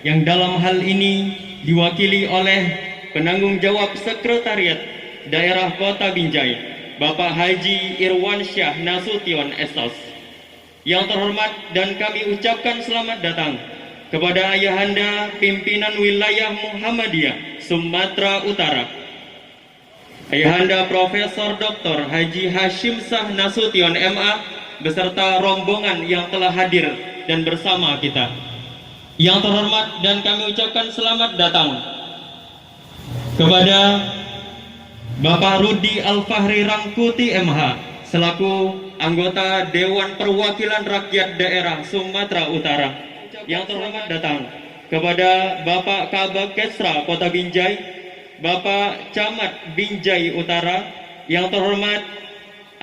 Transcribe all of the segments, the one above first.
yang dalam hal ini diwakili oleh penanggung jawab Sekretariat Daerah Kota Binjai, Bapak Haji Irwansyah Nasution Sos. Yang terhormat dan kami ucapkan selamat datang kepada Ayahanda Pimpinan Wilayah Muhammadiyah Sumatera Utara, Ayahanda Profesor Dr. Haji Hashim Shah Nasution MA beserta rombongan yang telah hadir dan bersama kita. Yang terhormat dan kami ucapkan selamat datang kepada Bapak Rudi Al-Fahri Rangkuti MH selaku anggota Dewan Perwakilan Rakyat Daerah Sumatera Utara. Yang terhormat datang kepada Bapak Kabag Kesra Kota Binjai, Bapak Camat Binjai Utara. Yang terhormat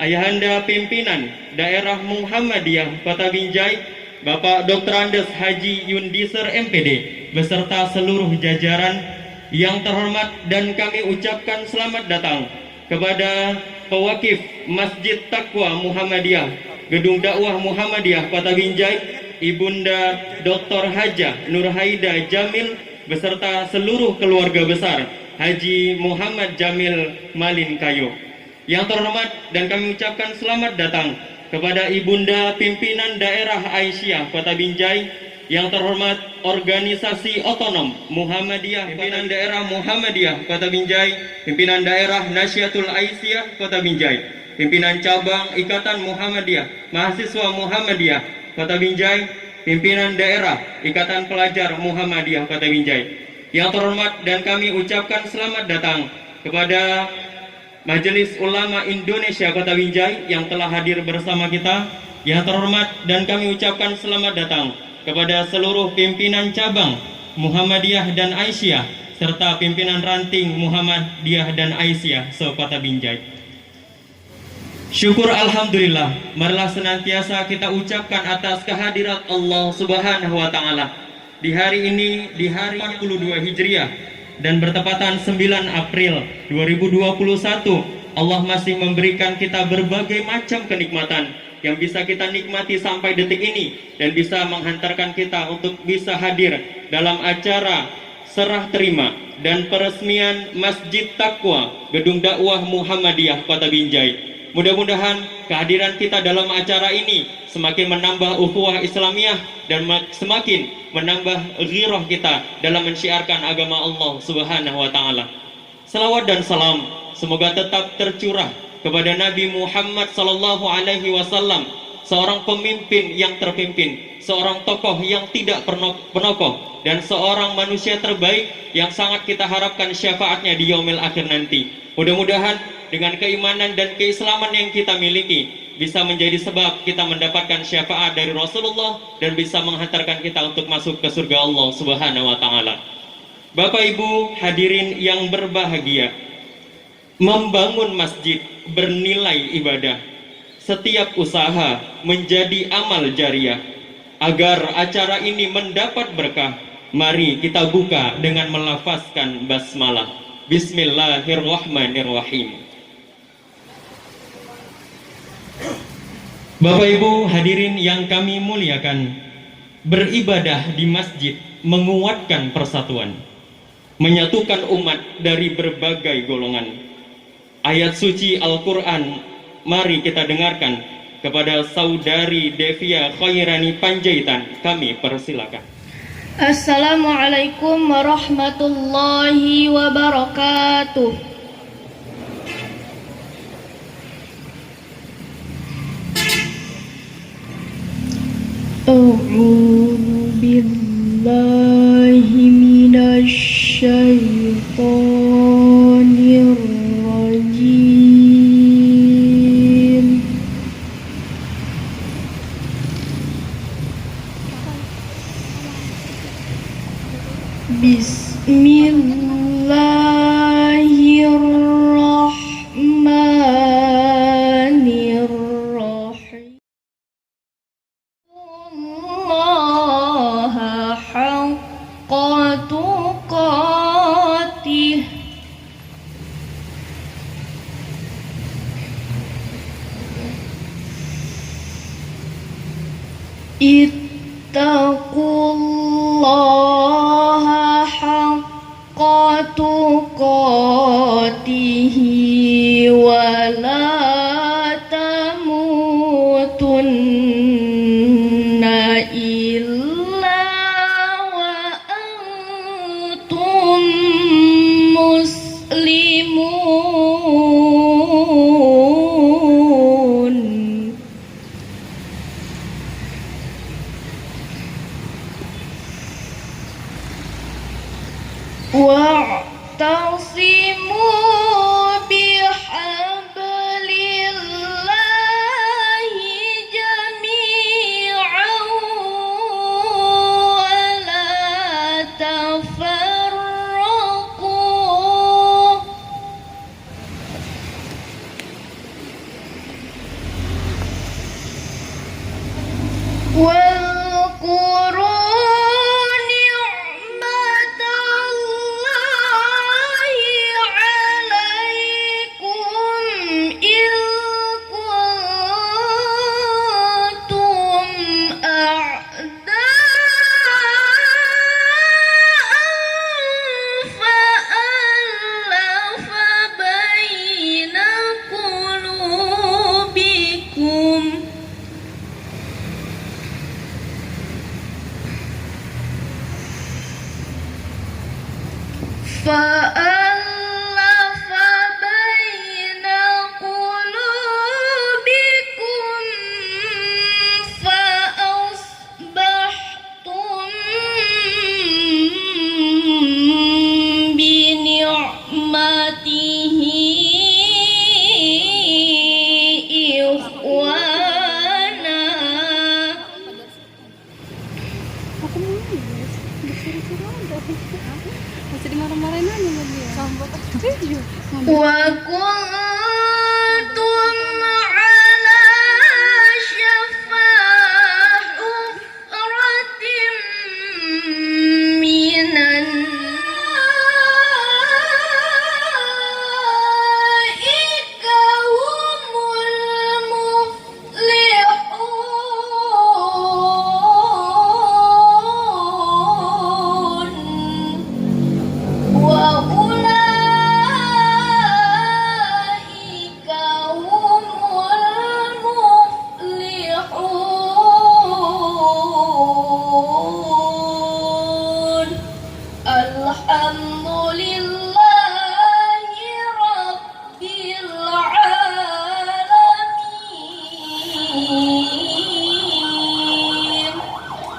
Ayahanda Pimpinan Daerah Muhammadiyah Kota Binjai, Bapak Dr. Andes Haji Yundiser MPD beserta seluruh jajaran. Yang terhormat dan kami ucapkan selamat datang kepada pewakif Masjid Taqwa Muhammadiyah Gedung Dakwah Muhammadiyah Kota Binjai, Ibunda Dr. Hajah Nurhaida Jamil beserta seluruh keluarga besar Haji Muhammad Jamil Malin Kayo. Yang terhormat dan kami ucapkan selamat datang kepada Ibunda Pimpinan Daerah Aisyah Kota Binjai. Yang terhormat Organisasi Otonom Muhammadiyah, Pimpinan Daerah Muhammadiyah Kota Binjai, Pimpinan Daerah Nasyatul Aisyah Kota Binjai, Pimpinan Cabang Ikatan Muhammadiyah Mahasiswa Muhammadiyah Kota Binjai, Pimpinan Daerah Ikatan Pelajar Muhammadiyah Kota Binjai. Yang terhormat dan kami ucapkan selamat datang kepada Majelis Ulama Indonesia Kota Binjai yang telah hadir bersama kita. Yang terhormat dan kami ucapkan selamat datang kepada seluruh pimpinan cabang Muhammadiyah dan Aisyah serta pimpinan ranting Muhammadiyah dan Aisyah se-Kota Binjai. Syukur alhamdulillah, marilah senantiasa kita ucapkan atas kehadirat Allah Subhanahu wa taala. Di hari ini, di hari 42 Hijriah dan bertepatan 9 April 2021, Allah masih memberikan kita berbagai macam kenikmatan yang bisa kita nikmati sampai detik ini dan bisa menghantarkan kita untuk bisa hadir dalam acara serah terima dan peresmian Masjid Taqwa Gedung Dakwah Muhammadiyah Kota Binjai. Mudah-mudahan kehadiran kita dalam acara ini semakin menambah ukhuwah Islamiyah dan semakin menambah ghirah kita dalam mensyiarkan agama Allah Subhanahu wa taala. Salawat dan salam semoga tetap tercurah kepada Nabi Muhammad sallallahu alaihi wasallam, seorang pemimpin yang terpimpin, seorang tokoh yang tidak penokoh, dan seorang manusia terbaik yang sangat kita harapkan syafaatnya di yaumil akhir nanti. Mudah-mudahan dengan keimanan dan keislaman yang kita miliki bisa menjadi sebab kita mendapatkan syafaat dari Rasulullah dan bisa menghantarkan kita untuk masuk ke surga Allah Subhanahu wa taala. Bapak Ibu hadirin yang berbahagia, membangun masjid bernilai ibadah. Setiap usaha menjadi amal jariah. Agar acara ini mendapat berkah, mari kita buka dengan melafazkan basmalah. Bismillahirrahmanirrahim. Bapak Ibu hadirin yang kami muliakan, beribadah di masjid menguatkan persatuan, menyatukan umat dari berbagai golongan. Ayat suci Al-Quran mari kita dengarkan kepada Saudari Devia Khairani Panjaitan. Kami persilakan. Assalamualaikum warahmatullahi wabarakatuh. A'udzu billahi minasy syaithanir rajim. Bismillahirrahmanirrahim. Allah haqqa tuqatih. Ittaqullah وكنتم على شفا حفرة من النار هم المفلحون وأولئك هم المفلحون الحمد لله رب العالمين.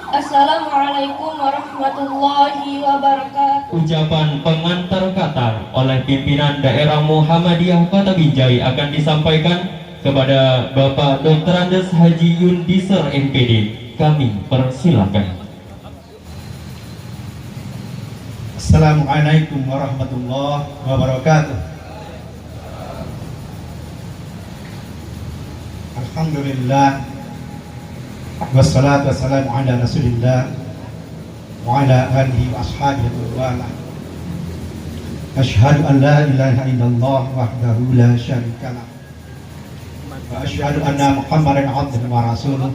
Assalamualaikum warahmatullahi wabarakatuh. Ucapan pengantar kata oleh pimpinan daerah Muhammadiyah Kota Binjai akan disampaikan kepada Bapak Dr. Andes Haji Yundiser MPD. Kami persilakan. Assalamualaikum warahmatullahi wabarakatuh. Alhamdulillah wassalatu wassalamu ala rasulillah wa ala alihi wa ashabihi wa ala. Asyhadu an la ilaha illallah wahdahu la syarika lah wa asyhadu anna Muhammadan abduhu wa rasuluh.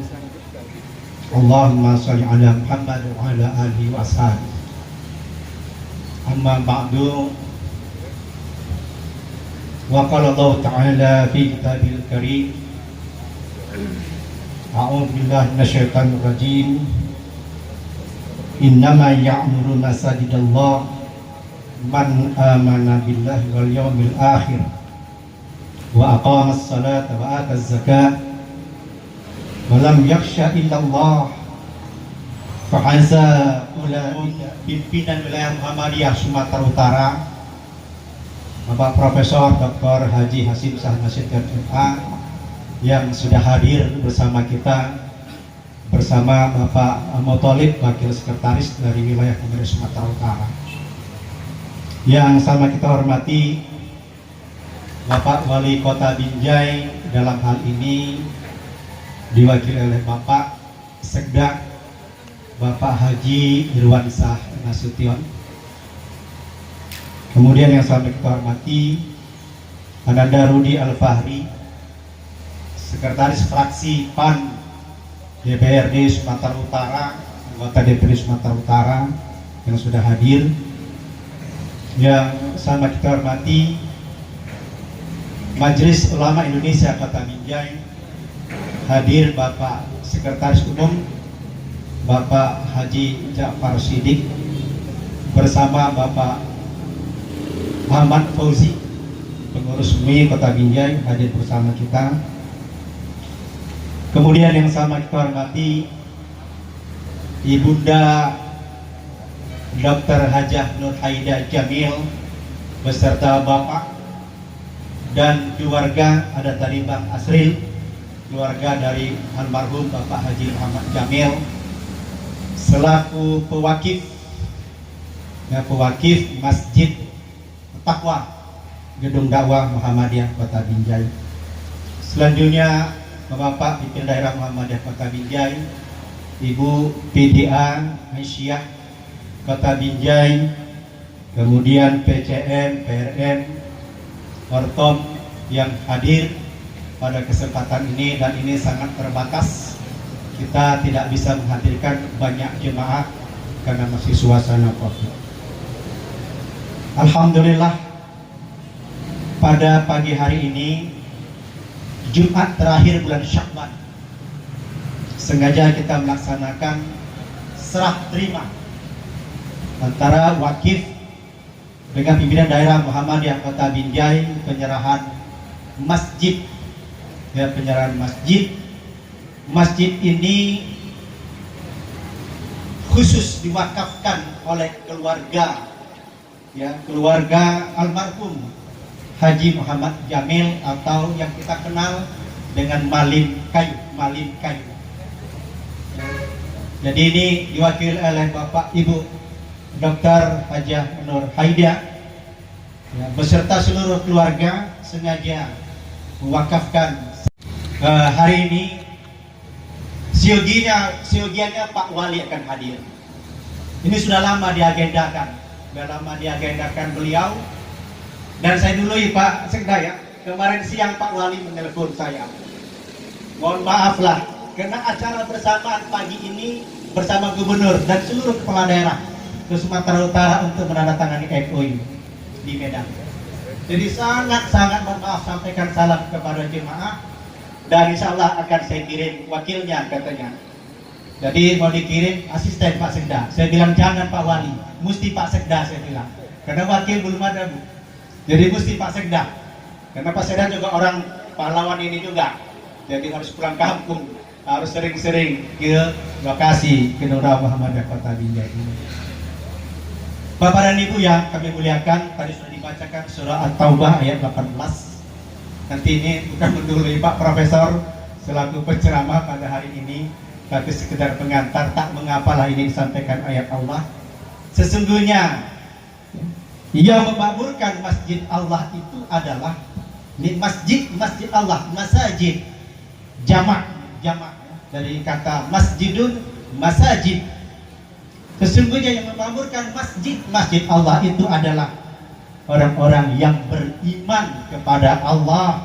Allahumma shalli ala Muhammad wa ala alihi wa ashabihi. Amma ba'du. Wa qala Allah ta'ala fi kitabil karim. A'udzu billahi minasyaitonir rajim. Innama ya'muru masajidallah man amana billahi wal yawmil akhir wa aqamas salata wa ataz zakat wa lam yakhsha illa Allah fa'asa ulaika. Pimpinan wilayah Muhammadiyah Sumatera Utara Bapak Profesor Dr. Haji Hasim Shah Nasution MA yang sudah hadir bersama kita, bersama Bapak Motolib Wakil Sekretaris dari wilayah Muhammadiyah Sumatera Utara, yang sama kita hormati Bapak Wali Kota Binjai, dalam hal ini diwakili oleh Bapak Sekda Bapak Haji Irwansyah Nasution. Kemudian yang sama kita hormati Ananda Rudi Al-Fahri, Sekretaris Fraksi PAN DPRD Sumatera Utara, anggota DPRD Sumatera Utara yang sudah hadir. Yang sama kita hormati Majelis Ulama Indonesia Kota Binjai, hadir Bapak Sekretaris Umum Bapak Haji Ja'far Siddiq bersama Bapak Ahmad Fauzi, pengurus MUI Kota Binjai, hadir bersama kita. Kemudian yang sama kita hormati Ibunda Dr. Hajah Nur Haida Jamil beserta Bapak dan keluarga, ada tadi Bang Asril, keluarga dari almarhum Bapak Haji Muhammad Jamil, selaku pewakif Masjid Taqwa Gedung Dakwah Muhammadiyah Kota Binjai. Selanjutnya Bapak Pimpinan Daerah Muhammadiyah Kota Binjai, Ibu PDA Aisyah Kota Binjai, kemudian PCM, PRM, Ortom yang hadir pada kesempatan ini, dan ini sangat terbatas. Kita tidak bisa menghadirkan banyak jemaah karena masih suasana Covid. Alhamdulillah, pada pagi hari ini Jumat terakhir bulan Syakban, sengaja kita melaksanakan serah terima antara wakif dengan pimpinan daerah Muhammadiyah Kota Binjai, penyerahan masjid. Penyerahan masjid. Masjid ini khusus diwakafkan oleh keluarga almarhum Haji Muhammad Jamil, atau yang kita kenal dengan Malim Kayu. Jadi ini diwakili oleh Bapak Ibu Dr. Hajah Nur Haida ya, beserta seluruh keluarga sengaja mewakafkan hari ini. Siogianya Pak Wali akan hadir. Ini sudah lama diagendakan, beliau. Dan saya dulu Pak Sekda ya, kemarin siang Pak Wali menelpon saya. Mohon maaf lah, karena acara bersamaan pagi ini bersama gubernur dan seluruh kepala daerah ke Sumatera Utara untuk menandatangani MOU di Medan. Jadi sangat mohon maaf, sampaikan salam kepada jemaah dan insya Allah akan saya kirim wakilnya katanya. Jadi mau dikirim asisten Pak Sekda. Saya bilang jangan Pak Wali, mesti Pak Sekda saya bilang. Karena wakil belum ada Bu. Jadi mesti Pak Sekda. Karena Pak Sekda juga orang pahlawan ini juga. Jadi harus pulang kampung, harus sering-sering ke lokasi ke Nurah Muhammadiyah Kota Binjai ini. Bapak dan Ibu yang kami muliakan, tadi sudah dibacakan surah At-Taubah ayat 18. Nanti ini bukan mendului Pak Profesor selaku penceramah pada hari ini, tapi sekedar pengantar, tak mengapalah ini disampaikan ayat Allah. Sesungguhnya yang memakmurkan masjid Allah itu adalah masjid Allah, masajid, jamak dari kata masjidun, masajid. Sesungguhnya yang memakmurkan masjid Allah itu adalah orang-orang yang beriman kepada Allah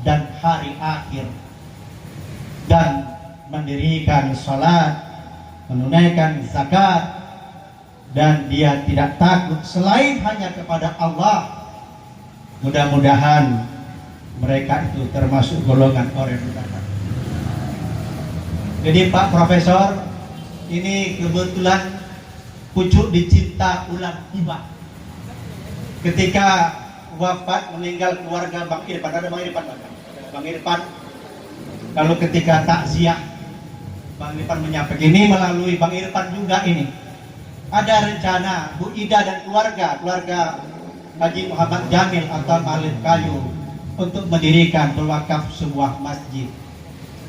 dan hari akhir dan mendirikan sholat, menunaikan zakat, dan dia tidak takut selain hanya kepada Allah. Mudah-mudahan mereka itu termasuk golongan orang neraka. Jadi Pak Profesor, ini kebetulan pucuk dicinta ulang tiba. Ketika wafat meninggal keluarga Bang Irfan, ada Bang Irfan. Lalu ketika takziah, Bang Irfan menyampaikan ini melalui Bang Irfan juga ini. Ada rencana Bu Ida dan keluarga Haji Muhammad Jamil atau Alif Kayu untuk mendirikan berwakaf sebuah masjid.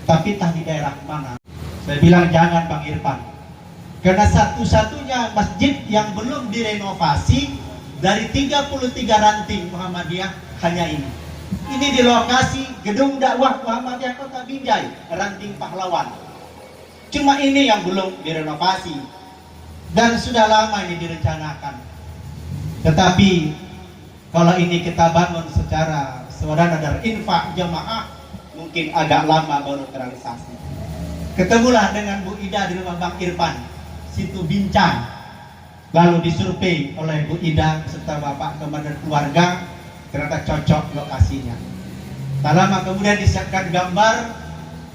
Tapi tak di daerah mana. Saya bilang jangan Bang Irfan. Karena satu-satunya masjid yang belum direnovasi dari 33 ranting Muhammadiyah hanya ini. Ini di lokasi Gedung Dakwah Muhammadiyah Kota Binjai, ranting pahlawan. Cuma ini yang belum direnovasi. Dan sudah lama ini direncanakan. Tetapi kalau ini kita bangun secara swadana dan infak jamaah, mungkin agak lama baru terrealisasi. Ketemulah dengan Bu Ida di rumah Bang Irfan, situ Bincang. Lalu disurvei oleh Bu Ida serta Bapak Komandan keluarga, ternyata cocok lokasinya. Tak lama kemudian disiapkan gambar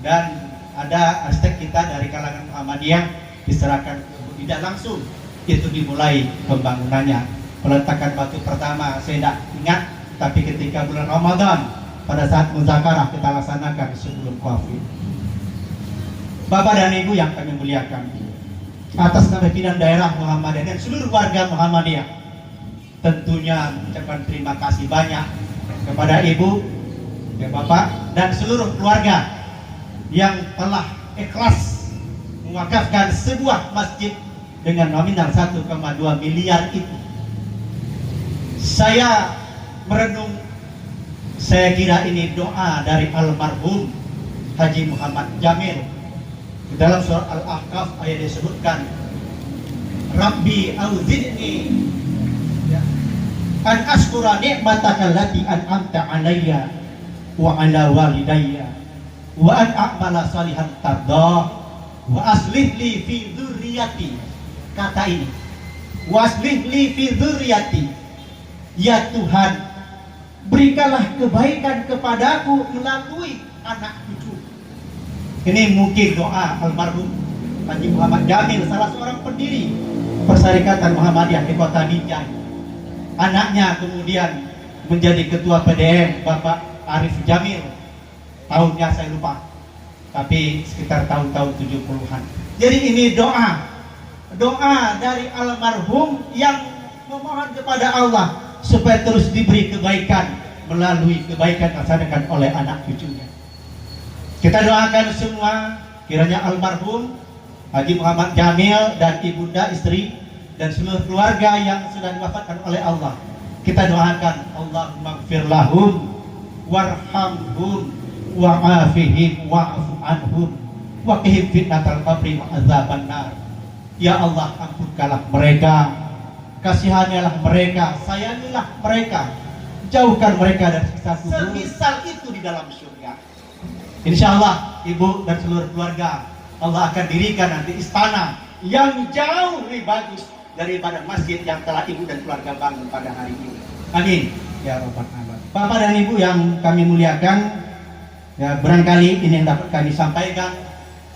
dan ada arsitek kita dari kalangan Muhammadiyah diserahkan ke Bu Ida langsung. Itu dimulai pembangunannya. Peletakan batu pertama saya tidak ingat, tapi ketika bulan Ramadan pada saat muzakarah kita laksanakan sebelum Covid. Bapak dan Ibu yang kami muliakan, atas nama pimpinan daerah Muhammadiyah dan seluruh warga Muhammadiyah, tentunya mengucapkan terima kasih banyak kepada Ibu, ya Bapak, dan seluruh keluarga yang telah ikhlas mewakafkan sebuah masjid dengan nominal 1,2 miliar itu. Saya merenung, saya kira ini doa dari almarhum Haji Muhammad Jamil. Dalam surah Al-Ahqaf ayat disebutkan, Rabbi auzidni an ashkura ni'mataka allati an'amta alayya wa ala walidayya wa an a'mala salihan tardah wa aslih li fi dzurriyyati. Kata ini, wa aslih li fi dzurriyyati, ya Tuhan, berikanlah kebaikan kepadaku melalui anak cucu. Ini mungkin doa almarhum Haji Muhammad Jamil, salah seorang pendiri Persyarikatan Muhammadiyah di Kota Binjai. Anaknya kemudian menjadi ketua PDM Bapak Arif Jamil. Tahunnya saya lupa, tapi sekitar tahun-tahun 70-an. Jadi ini doa dari almarhum yang memohon kepada Allah supaya terus diberi kebaikan melalui kebaikan yang dilaksanakan oleh anak cucunya. Kita doakan semua kiranya almarhum Haji Muhammad Jamil dan ibunda istri dan seluruh keluarga yang sudah diwafatkan oleh Allah Kita doakan Allahumma gfir lahum warhamhum wa'afihim wa'fu anhum wa qihim fitnatal qabri wa azaban nar. Ya Allah, ampunkanlah mereka, kasihanilah mereka, sayangilah mereka, jauhkan mereka dari siksa kubur. Semisal itu di dalam surga. Insya Allah ibu dan seluruh keluarga, Allah akan dirikan nanti istana yang jauh lebih bagus daripada masjid yang telah ibu dan keluarga bangun pada hari ini. Amin ya rabbal alamin. Bapak dan ibu yang kami muliakan, ya barangkali ini yang dapat kami sampaikan.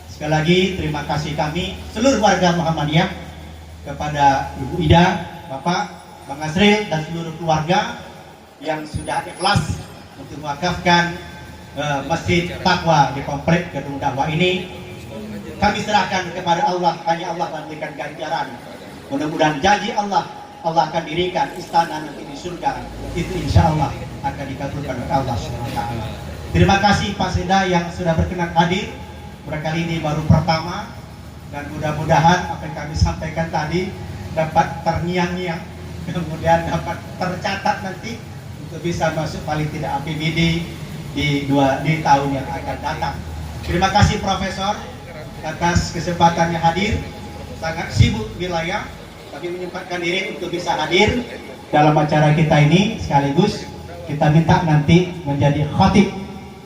Sekali lagi terima kasih kami seluruh warga Muhammadiyah kepada Ibu Ida, Bapak, Bang Asril dan seluruh keluarga yang sudah ikhlas untuk mewakafkan Masjid Taqwa di Komplek Gedung Dakwah ini. Kami serahkan kepada Allah, hanya Allah yang memberikan ganjaran. Mudah-mudahan janji Allah akan dirikan istana nanti di surga. Itu insya Allah akan dikabulkan oleh Allah SWT. Terima kasih Pak Seda yang sudah berkenan hadir. Barangkali ini baru pertama, dan mudah-mudahan apa yang kami sampaikan tadi dapat terngiang-ngiang, kemudian dapat tercatat nanti untuk bisa masuk paling tidak APBD di tahun yang akan datang. Terima kasih Profesor atas kesempatannya hadir. Sangat sibuk wilayah, tapi menyempatkan diri untuk bisa hadir dalam acara kita ini. Sekaligus kita minta nanti menjadi khatib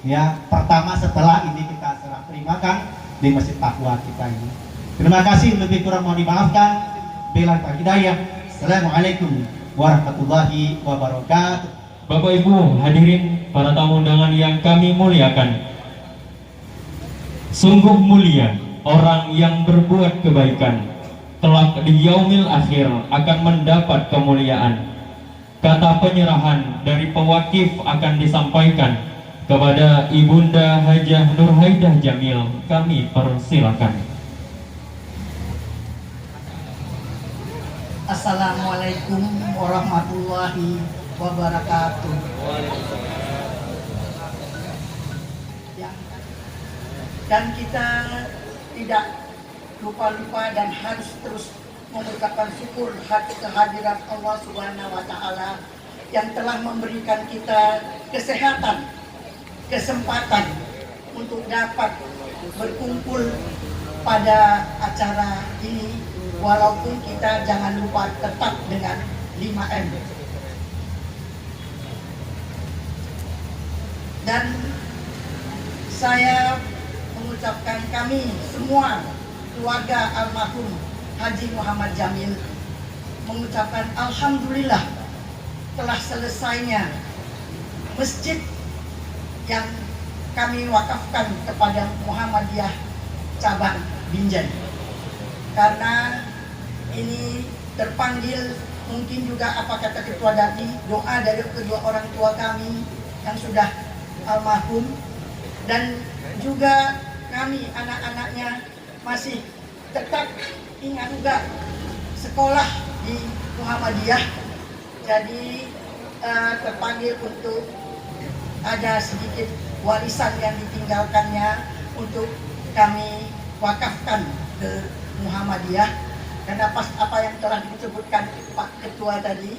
ya pertama setelah ini kita serah terimakan di Masjid Taqwa kita ini. Terima kasih, lebih kurang mohon dimaafkan. Bila hidayah. Assalamualaikum warahmatullahi wabarakatuh. Bapak Ibu hadirin para tamu undangan yang kami muliakan, sungguh mulia orang yang berbuat kebaikan, kelak di yaumil akhir akan mendapat kemuliaan. Kata penyerahan dari pewakif akan disampaikan kepada Ibunda Hajah Nurhaidah Jamil. Kami persilakan. Assalamualaikum warahmatullahi wabarakatuh. Ya. Dan kita tidak lupa-lupa dan harus terus mengucapkan syukur kehadiran Allah Subhanahu wa Ta'ala yang telah memberikan kita kesehatan, kesempatan untuk dapat berkumpul pada acara ini, walaupun kita jangan lupa tetap dengan 5M. Dan saya mengucapkan kami semua keluarga almarhum Haji Muhammad Jamil mengucapkan alhamdulillah telah selesainya masjid yang kami wakafkan kepada Muhammadiyah cabang Binjai. Karena ini terpanggil, mungkin juga apa kata ketua tadi, doa dari kedua orang tua kami yang sudah almarhum, dan juga kami anak-anaknya masih tetap ingat juga sekolah di Muhammadiyah. Jadi terpanggil untuk ada sedikit warisan yang ditinggalkannya untuk kami wakafkan ke Muhammadiyah. Karena pas apa yang telah disebutkan Pak Ketua tadi,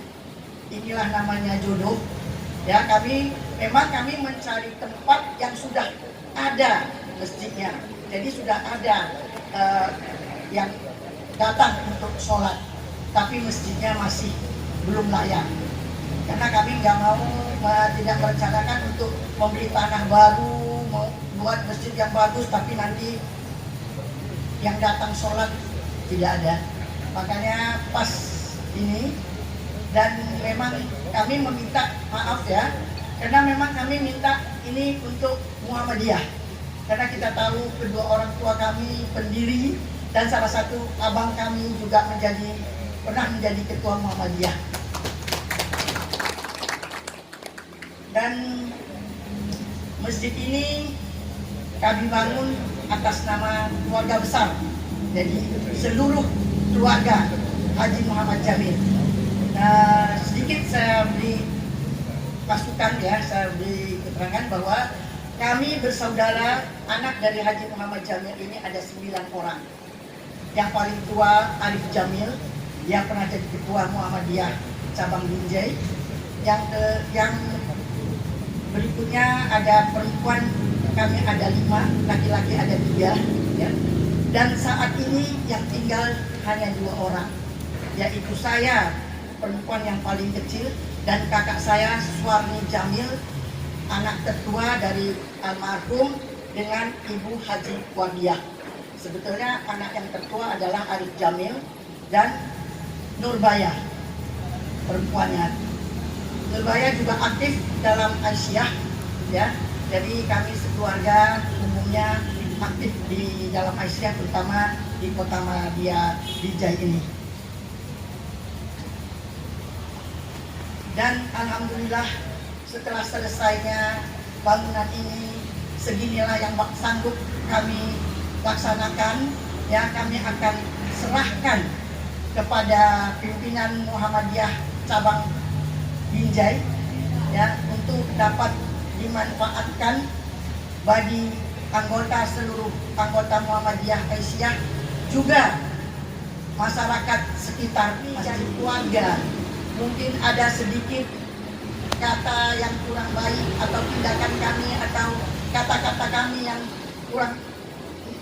inilah namanya jodoh. Ya, kami mencari tempat yang sudah ada masjidnya. Jadi sudah ada yang datang untuk sholat, tapi masjidnya masih belum layak. Karena kami nggak mau tidak merencanakan untuk membeli tanah baru, mau buat masjid yang bagus, tapi nanti yang datang sholat tidak ada. Makanya pas ini, dan memang kami meminta maaf ya, karena memang kami minta ini untuk Muhammadiyah. Karena kita tahu kedua orang tua kami pendiri, dan salah satu abang kami juga pernah menjadi ketua Muhammadiyah. Dan masjid ini kami bangun atas nama keluarga besar. Jadi seluruh keluarga Haji Muhammad Jamil. Nah, sedikit saya beri masukan ya, saya beri keterangan bahwa kami bersaudara, anak dari Haji Muhammad Jamil ini ada 9 orang. Yang paling tua Arif Jamil, yang pernah jadi ketua Muhammadiyah cabang Binjai. Yang berikutnya ada perempuan, kami ada 5, laki-laki ada 3, ya. Dan saat ini yang tinggal hanya 2 orang, yaitu saya, perempuan yang paling kecil, dan kakak saya Suwarni Jamil, anak tertua dari almarhum, dengan Ibu Haji Wadiah. Sebetulnya anak yang tertua adalah Arif Jamil dan Nurbaya, perempuannya. Nurbaya juga aktif dalam Aisyah, ya. Jadi kami sekeluarga umumnya aktif di dalam Aisyah, terutama di Kota Madia Binjai ini. Dan alhamdulillah setelah selesainya bangunan ini, seginilah yang sanggup kami laksanakan, ya. Kami akan serahkan kepada pimpinan Muhammadiyah cabang Binjai, ya, untuk dapat dimanfaatkan bagi seluruh anggota Muhammadiyah Aisyah, juga masyarakat sekitar masjid keluarga. Mungkin ada sedikit kata yang kurang baik atau tindakan kami atau kata-kata kami yang kurang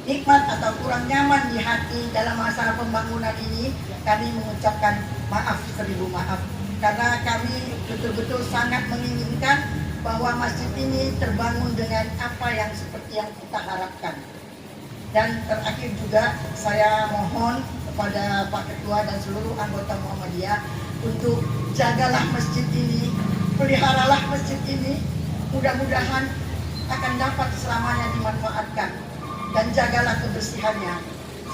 nikmat atau kurang nyaman di hati dalam masa pembangunan ini, kami mengucapkan maaf, 1000 maaf. Karena kami betul-betul sangat menginginkan bahwa masjid ini terbangun dengan apa yang seperti yang kita harapkan. Dan terakhir juga saya mohon kepada Pak Ketua dan seluruh anggota Muhammadiyah untuk jagalah masjid ini, peliharalah masjid ini, mudah-mudahan akan dapat selamanya dimanfaatkan, dan jagalah kebersihannya.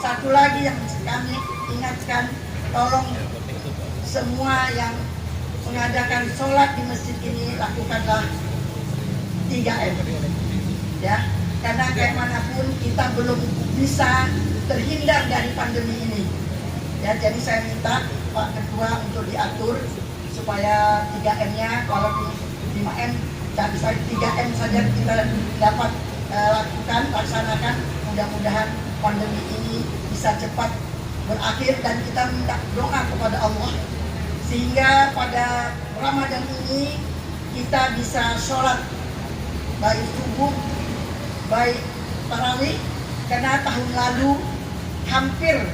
Satu lagi yang kami ingatkan, tolong semua yang mengadakan sholat di masjid ini lakukanlah 3M, ya. Karena kayak manapun kita belum bisa terhindar dari pandemi ini, ya. Jadi saya minta Pak Ketua untuk diatur supaya 3M-nya, walaupun 5M, dan bisa 3M saja kita dapat laksanakan. Mudah-mudahan pandemi ini bisa cepat berakhir, dan kita minta doa kepada Allah sehingga pada Ramadan ini kita bisa sholat baik subuh, baik tarawih. Karena tahun lalu hampir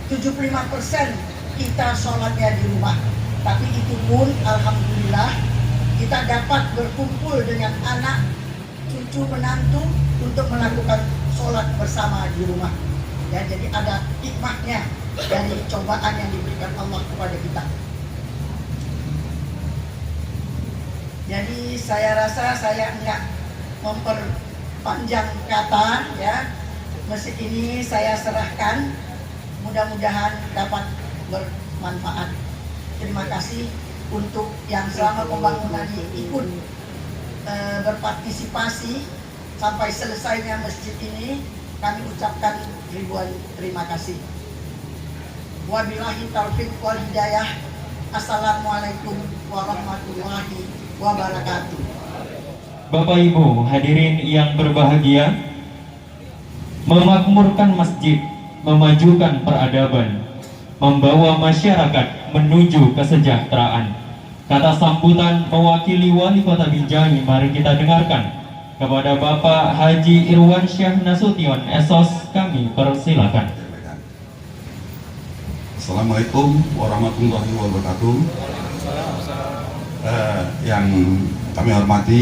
75% kita sholatnya di rumah, tapi itu pun alhamdulillah kita dapat berkumpul dengan anak, cucu, menantu untuk melakukan sholat bersama di rumah, ya. Jadi ada hikmahnya dari cobaan yang diberikan Allah kepada kita. Jadi saya rasa saya enggak memperpanjang kata, ya. Masjid ini saya serahkan, mudah-mudahan dapat bermanfaat. Terima kasih untuk yang selama pembangunan ini ikut berpartisipasi sampai selesainya masjid ini. Kami ucapkan ribuan terima kasih. Wabillahi taufiq wal hidayah. Assalamualaikum warahmatullahi wabarakatuh. Bapak Ibu hadirin yang berbahagia, memakmurkan masjid, memajukan peradaban, membawa masyarakat menuju kesejahteraan. Kata sambutan mewakili Wali Kota Binjai, mari kita dengarkan kepada Bapak Haji Irwansyah Nasution SOS, kami persilakan. Assalamualaikum warahmatullahi wabarakatuh. Yang kami hormati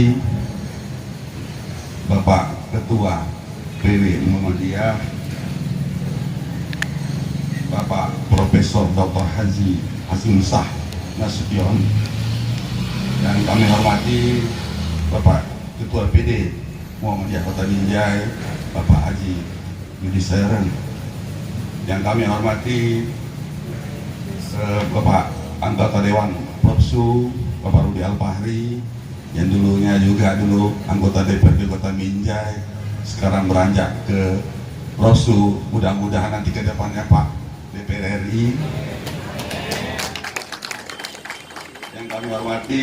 Bapak Ketua PW Muhammadiyah, Bapak Profesor Dr. Haji Hasim Shah Nasution. Yang kami hormati Bapak Ketua PD Muhammadiyah Kota Binjai, Bapak Haji Yudi Seren. Yang kami hormati Bapak anggota Dewan Propsu, Bapak Rudi Al-Fahri, yang dulunya juga anggota DPRD Kota Binjai, sekarang beranjak ke Propsu. Mudah-mudahan nanti ke depannya Pak DPR RI. Yang kami hormati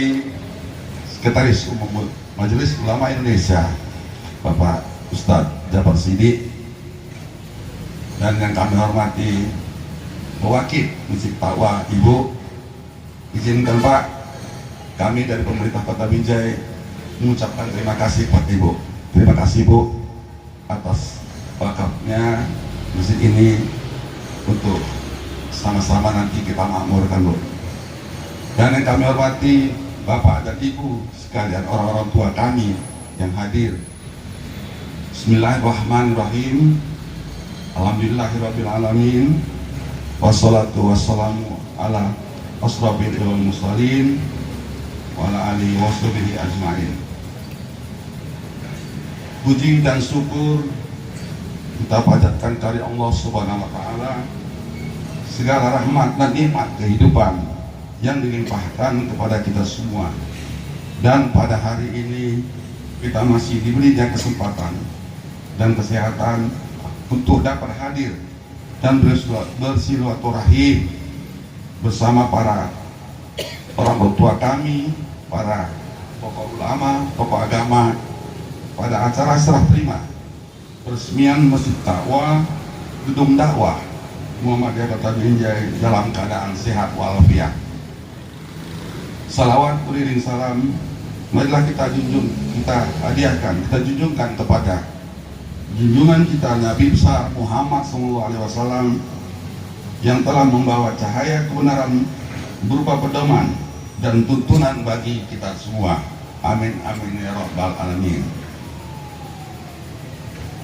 Sekretaris Umum Majelis Ulama Indonesia, Bapak Ustadz Jafar Siddiq. Dan yang kami hormati mewakili Masjid Taqwa, Ibu, izinkan Pak kami dari pemerintah Kota Binjai mengucapkan terima kasih kepada Ibu. Terima kasih Bu atas wakafnya masjid ini untuk sama-sama nanti kita makmurkan Bu. Dan yang kami hormati Bapak dan Ibu sekalian, orang-orang tua kami yang hadir. Bismillahirrahmanirrahim. Alhamdulillahirabbil alamin. Wassalatu wassalamu ala asrofil mursalin wa ala alihi washabihi ajmain. Puji dan syukur kita panjatkan dari Allah Subhanahu wa taala, segala rahmat dan nikmat kehidupan yang dilimpahkan kepada kita semua. Dan pada hari ini kita masih diberinya kesempatan dan kesehatan untuk dapat hadir dan bersilaturahim bersama para orang tua kami, para tokoh ulama, tokoh agama pada acara serah terima peresmian Masjid Taqwa Gedung Dakwah Muhammadiyah Kota Binjai dalam keadaan sehat walafiat. Salawat beriring salam marilah kita junjung, kita hadiahkan, kita junjungkan kepada junjungan kita Nabi besar Muhammad SAW yang telah membawa cahaya kebenaran berupa pedoman dan tuntunan bagi kita semua. Amin amin ya rabbal alamin.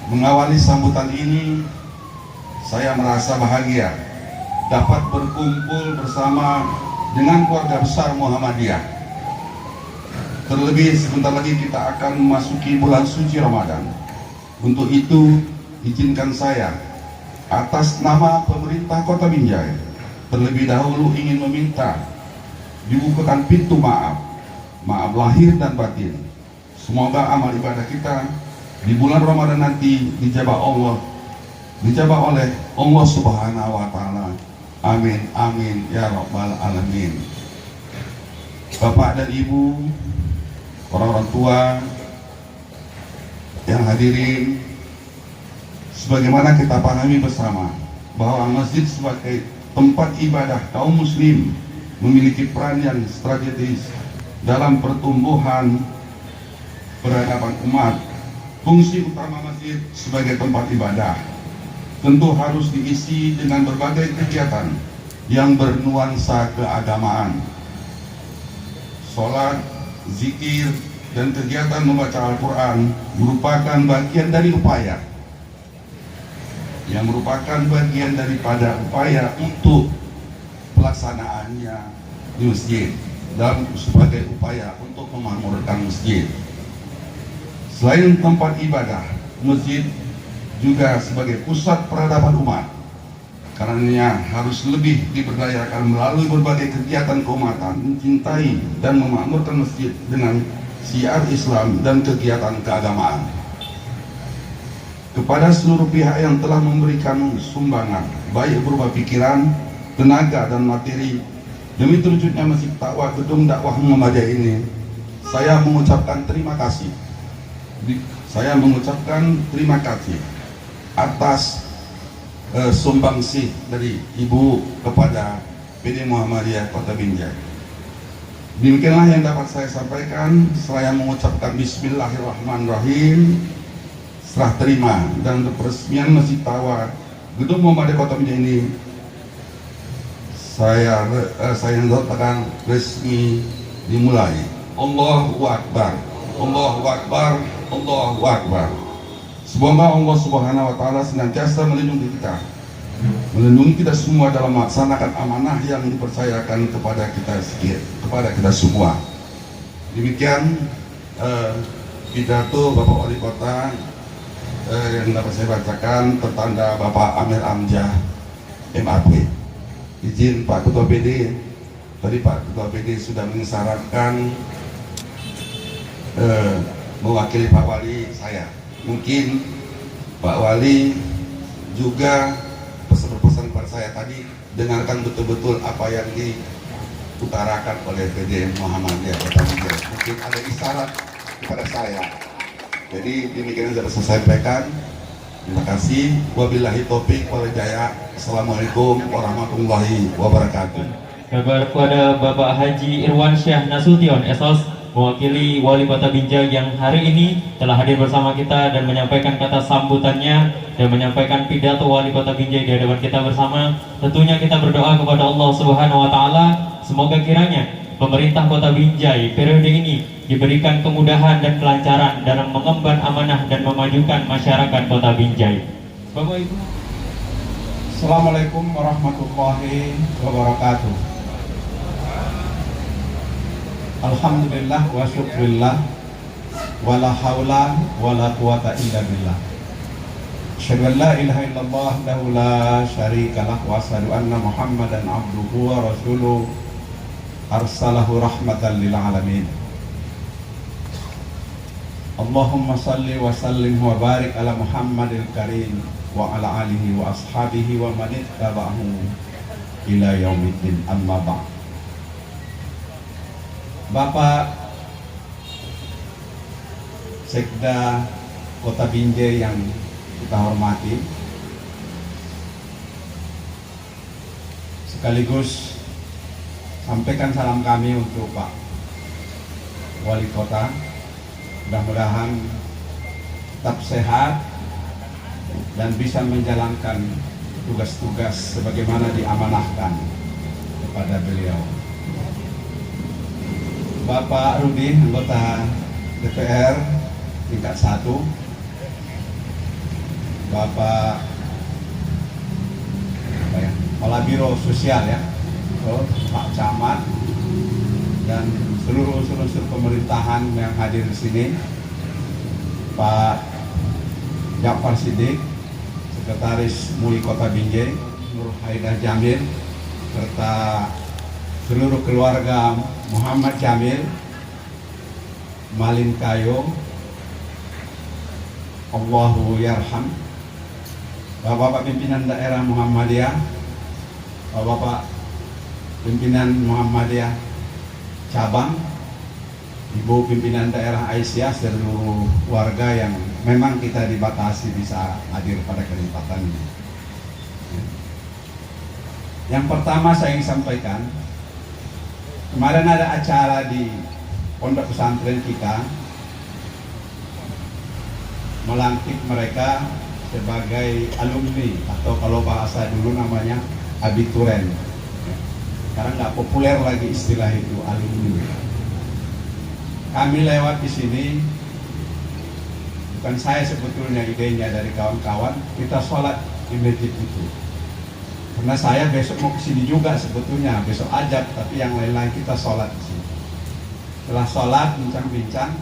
Mengawali sambutan ini, saya merasa bahagia dapat berkumpul bersama dengan keluarga besar Muhammadiyah. Terlebih sebentar lagi kita akan memasuki bulan suci Ramadan. Untuk itu, izinkan saya atas nama pemerintah Kota Binjai terlebih dahulu ingin meminta dibukakan pintu maaf lahir dan batin. Semoga amal ibadah kita di bulan Ramadan nanti dijabah oleh Allah Subhanahu wa taala. Amin amin ya rabbal alamin. Bapak dan Ibu, orang-orang tua yang hadirin, sebagaimana kita pahami bersama bahwa masjid sebagai tempat ibadah kaum muslim memiliki peran yang strategis dalam pertumbuhan peradaban umat. Fungsi utama masjid sebagai tempat ibadah tentu harus diisi dengan berbagai kegiatan yang bernuansa keagamaan. Sholat, zikir, dan kegiatan membaca Al-Quran merupakan bagian dari upaya daripada upaya untuk pelaksanaannya di masjid dan sebagai upaya untuk memakmurkan masjid. Selain tempat ibadah, masjid juga sebagai pusat peradaban umat. Karenanya harus lebih diberdayakan melalui berbagai kegiatan keumatan, mencintai dan memakmurkan masjid dengan syiar Islam dan kegiatan keagamaan. Kepada seluruh pihak yang telah memberikan sumbangan, baik berupa pikiran, tenaga, dan materi, demi terwujudnya Masjid Taqwa Gedung Dakwah Muhammadiyah ini, saya mengucapkan terima kasih. Saya mengucapkan terima kasih atas sumbangsih dari Ibu kepada PD Muhammadiyah Kota Binjai. Demikianlah yang dapat saya sampaikan. Saya mengucapkan Bismillahirrahmanirrahim. Serah terima dan peresmian Masjid Taqwa Gedung Muhammadiyah Kota Binjai ini saya nyatakan resmi dimulai. Allahu Akbar, Allahu Akbar, Allahu Akbar. Semoga Allah Subhanahu wa taala senantiasa melindungi kita semua dalam melaksanakan amanah yang dipercayakan kepada kita semua. Demikian pidato Bapak Wali Kota yang dapat saya bacakan tertanda Bapak Amir Amjah MAP. Izin Pak Ketua PD, tadi Pak Ketua PD sudah mengisyaratkan mewakili Pak Wali saya. Mungkin Pak Wali juga pesan-pesan kepada saya tadi, dengarkan betul-betul apa yang diutarakan oleh PD Muhammadiyah Kota Binjai. Mungkin ada isyarat kepada saya. Jadi demikian yang saya sampaikan. Terima kasih. Wabillahi taufiq wal hidayah. Assalamualaikum warahmatullahi wabarakatuh. kepada Bapak Haji Irwansyah Nasution SOS mewakili Wali Kota Binjai yang hari ini telah hadir bersama kita dan menyampaikan kata sambutannya dan menyampaikan pidato Wali Kota Binjai di hadapan kita bersama. Tentunya kita berdoa kepada Allah Subhanahu wa taala semoga kiranya pemerintah Kota Binjai periode ini diberikan kemudahan dan kelancaran dalam mengemban amanah dan memajukan masyarakat Kota Binjai. Bapak Ibu, Assalamualaikum warahmatullahi wabarakatuh. Alhamdulillah wa syukurillah wa la hawla wa la quwata illa billah. Asyhadu an la ilaha illallah wahdahu la syarika lah wa asyhadu anna Muhammadan abduhu wa rasuluh arsalahu rahmatan lil alamin. Allahumma salli wa sallim wa barik ala Muhammadil karim wa ala alihi wa ashabihi wa man ittaba'ahu ila yaumiddin, amma ba'd. Bapak Sekda Kota Binjai yang kita hormati, sekaligus sampaikan salam kami untuk Pak Wali Kota. Mudah-mudahan tetap sehat dan bisa menjalankan tugas-tugas sebagaimana diamanahkan kepada beliau. Bapak Rudi, anggota DPR tingkat 1, Bapak Kepala Biro Sosial ya, Pak Camat dan seluruh unsur-unsur pemerintahan yang hadir di sini, Pak Ja'far Siddiq, Sekretaris MUI Kota Binjai, Nur Haidah Jamil, serta seluruh keluarga Muhammad Jamil, Malin Kayo, Allahu Yarham, Bapak-Bapak pimpinan daerah Muhammadiyah, Bapak-Bapak pimpinan Muhammadiyah cabang, Ibu pimpinan daerah Aisyah, seluruh warga yang memang kita dibatasi bisa hadir pada kesempatan ini. Yang pertama saya ingin sampaikan, kemarin ada acara di pondok pesantren kita melantik mereka sebagai alumni, atau kalau bahasa dulu namanya abituren. Sekarang nggak populer lagi istilah itu, alumni. Kami lewat di sini, bukan saya sebetulnya idenya, dari kawan-kawan, kita sholat di masjid itu. Karena saya besok mau kesini juga sebetulnya, besok ajak, tapi yang lain-lain kita sholat di sini. Setelah sholat, bincang-bincang,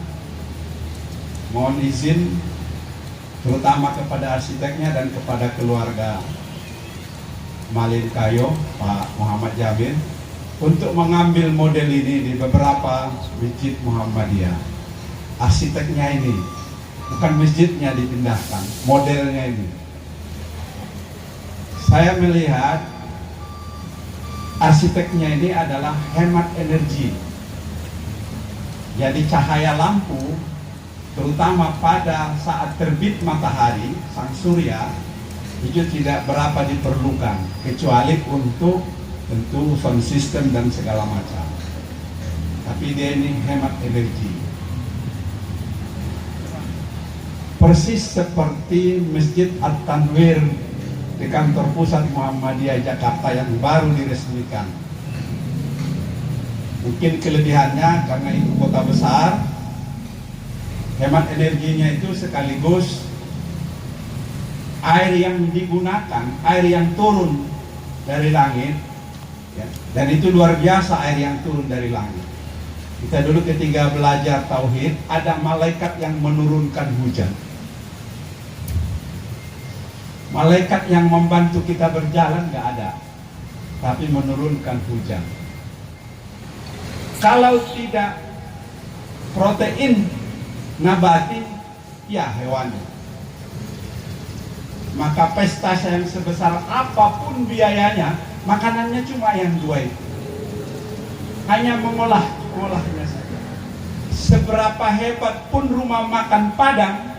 mohon izin terutama kepada arsiteknya dan kepada keluarga Malin Kayo, Pak Muhammad Jamil, untuk mengambil model ini di beberapa masjid Muhammadiyah. Arsiteknya ini, bukan masjidnya dipindahkan, modelnya ini. Saya melihat arsiteknya ini adalah hemat energi. Jadi cahaya lampu, terutama pada saat terbit matahari, sang surya, itu tidak berapa diperlukan, kecuali untuk tentu sound system dan segala macam. Tapi dia ini hemat energi. Persis seperti Masjid At-Tanwir di kantor pusat Muhammadiyah Jakarta yang baru diresmikan. Mungkin kelebihannya karena itu kota besar, hemat energinya itu sekaligus air yang digunakan, air yang turun dari langit, ya, dan itu luar biasa air yang turun dari langit. Kita dulu ketika belajar tauhid, ada malaikat yang menurunkan hujan. Malaikat yang membantu kita berjalan nggak ada, tapi menurunkan hujan. Kalau tidak protein nabati, ya hewani. Maka pesta yang sebesar apapun biayanya, makanannya cuma yang dua itu. Hanya mengolahnya saja. Seberapa hebat pun rumah makan Padang,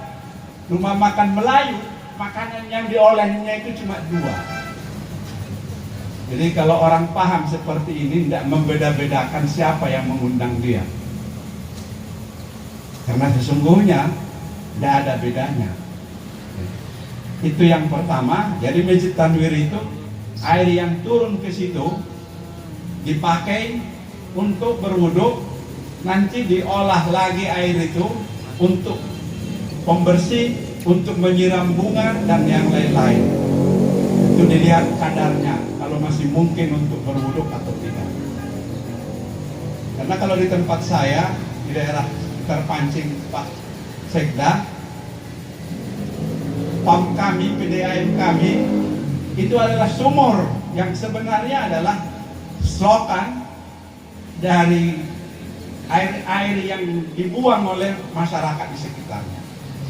rumah makan Melayu, makanan yang diolahnya itu cuma dua. Jadi kalau orang paham seperti ini, tidak membeda-bedakan siapa yang mengundang dia. Karena sesungguhnya tidak ada bedanya. Itu yang pertama. Jadi Masjid Tanwir itu air yang turun ke situ dipakai untuk berwudu, nanti diolah lagi air itu untuk pembersih, untuk menyiram bunga dan yang lain-lain. Itu dilihat kadarnya, kalau masih mungkin untuk berwudu atau tidak. Karena kalau di tempat saya di daerah terpancing Pak Sekda, PAM kami, PDAM kami itu adalah sumur yang sebenarnya adalah selokan dari air-air yang dibuang oleh masyarakat di sekitarnya,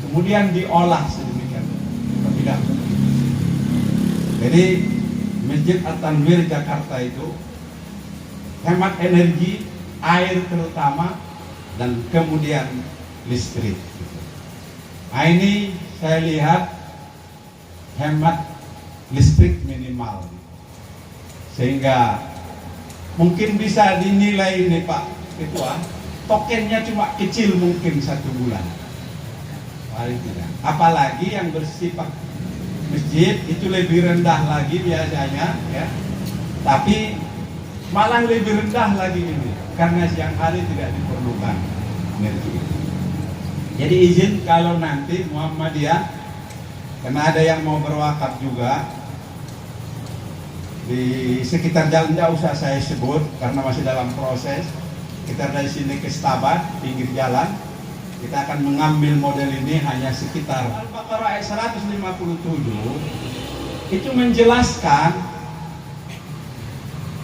kemudian diolah sedemikian tidak. Jadi Masjid At-Tanwir Jakarta itu hemat energi, air terutama, dan kemudian listrik. Nah, ini saya lihat hemat listrik minimal, sehingga mungkin bisa dinilai ini Pak Ketua, tokennya cuma kecil mungkin 1 bulan, paling tidak. Apalagi yang bersifat masjid itu lebih rendah lagi biasanya, ya. Tapi malah lebih rendah lagi ini, karena siang hari tidak diperlukan energi. Jadi izin kalau nanti Muhammadiyah, karena ada yang mau berwakaf juga di sekitar jalan, tidak usah saya sebut karena masih dalam proses. Kita dari sini ke Stabat, pinggir jalan, kita akan mengambil model ini hanya sekitar Al-Baqarah ayat 157 itu menjelaskan,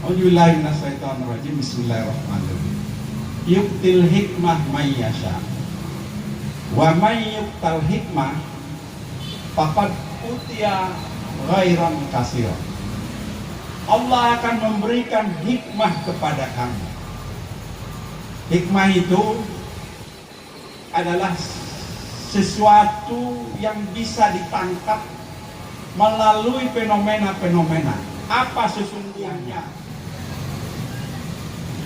Auzubillahi minasyaitonirrajim, bismillahirrahmanirrahim. Yuktil hikmah may yasha wa may yuktal hikmah faqad utiya ghairan katsira. Allah akan memberikan hikmah kepada kamu. Hikmah itu adalah sesuatu yang bisa ditangkap melalui fenomena-fenomena. Apa sesungguhnya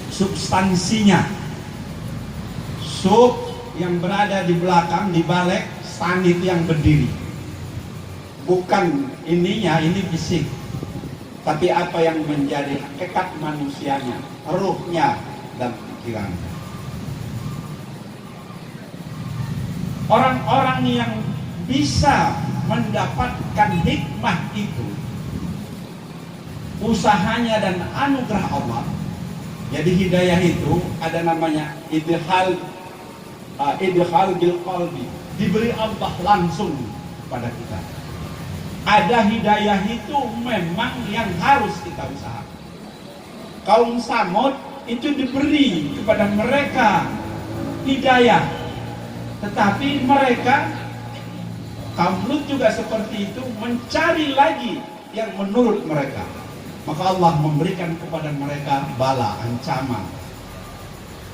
substansinya? Sub yang berada di belakang, di balik sanit yang berdiri. Bukan ininya, ini fisik. Tapi apa yang menjadi hakikat manusianya, ruhnya dan pikirannya. Orang-orang yang bisa mendapatkan hikmah itu, usahanya dan anugerah Allah. Jadi hidayah itu ada namanya idhal bil qalbi, diberi Allah langsung pada kita. Ada hidayah itu memang yang harus kita usahakan. Kaum Samud itu diberi kepada mereka hidayah, tetapi mereka, kaum Lut juga seperti itu, mencari lagi yang menurut mereka. Maka Allah memberikan kepada mereka bala, ancaman,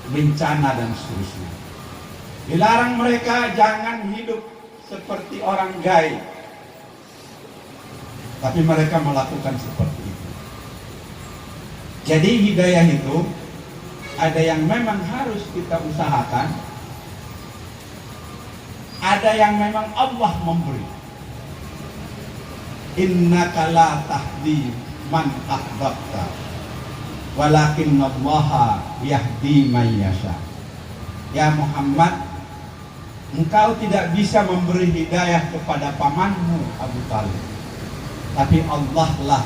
bencana dan seterusnya. Dilarang mereka jangan hidup seperti orang gaib, tapi mereka melakukan seperti itu. Jadi hidayah itu ada yang memang harus kita usahakan, ada yang memang Allah memberi. Innaka la tahdi man ahbabta walakinallaha yahdi man yasha. Ya Muhammad, engkau tidak bisa memberi hidayah kepada pamanmu Abu Talib, tapi Allah lah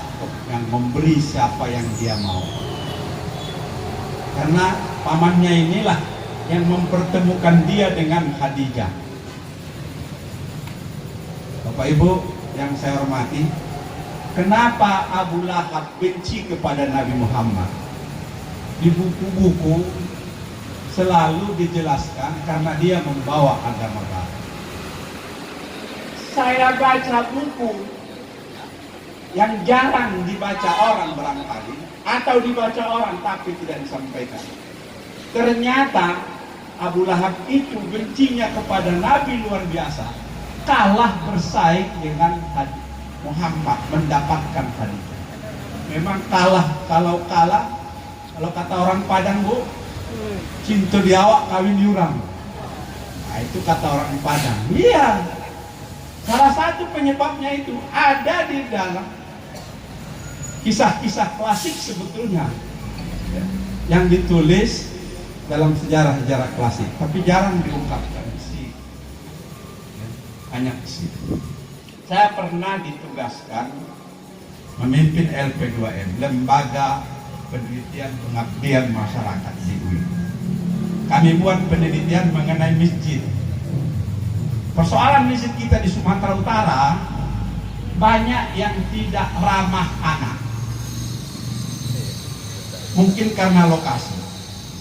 yang memberi siapa yang dia mau. Karena pamannya inilah yang mempertemukan dia dengan Khadijah. Bapak Ibu yang saya hormati, kenapa Abu Lahab benci kepada Nabi Muhammad? Di buku-buku selalu dijelaskan karena dia membawa agama baru. Saya baca buku yang jarang dibaca orang barangkali, atau dibaca orang tapi tidak disampaikan. Ternyata Abu Lahab itu bencinya kepada Nabi luar biasa, kalah bersaing dengan Muhammad mendapatkan Khadijah. memang kalau kata orang Padang, Bu, cinta di awak kawin diurang. Nah, itu kata orang Padang. Iya, salah satu penyebabnya itu ada di dalam kisah-kisah klasik sebetulnya yang ditulis dalam sejarah-sejarah klasik, tapi jarang diungkapkan di sini. Hanya di situ. Saya pernah ditugaskan memimpin LP2M, Lembaga Penelitian Pengabdian Masyarakat di UI. Kami buat penelitian mengenai masjid. Persoalan masjid kita di Sumatera Utara banyak yang tidak ramah anak. Mungkin karena lokasi.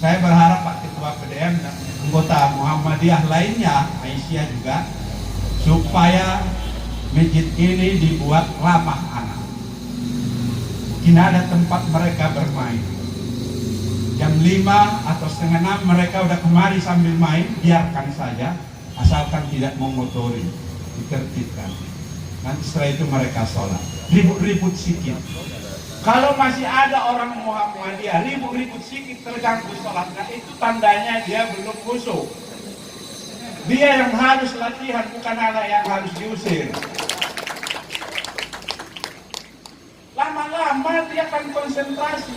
Saya berharap Pak Ketua PDM dan anggota Muhammadiyah lainnya, Aisyah juga, supaya masjid ini dibuat ramah anak. Mungkin ada tempat mereka bermain. Jam 5 atau setengah 6 mereka udah kemari sambil main, biarkan saja, asalkan tidak mengotori, ditertibkan. Nanti setelah itu mereka sholat. Ribut-ribut sikit. Kalau masih ada orang Muhammadiyah ribut-ribut sikit terganggu sholatnya, itu tandanya dia belum khusyuk. Dia yang harus latihan, bukan anak yang harus diusir. Lama-lama dia akan konsentrasi.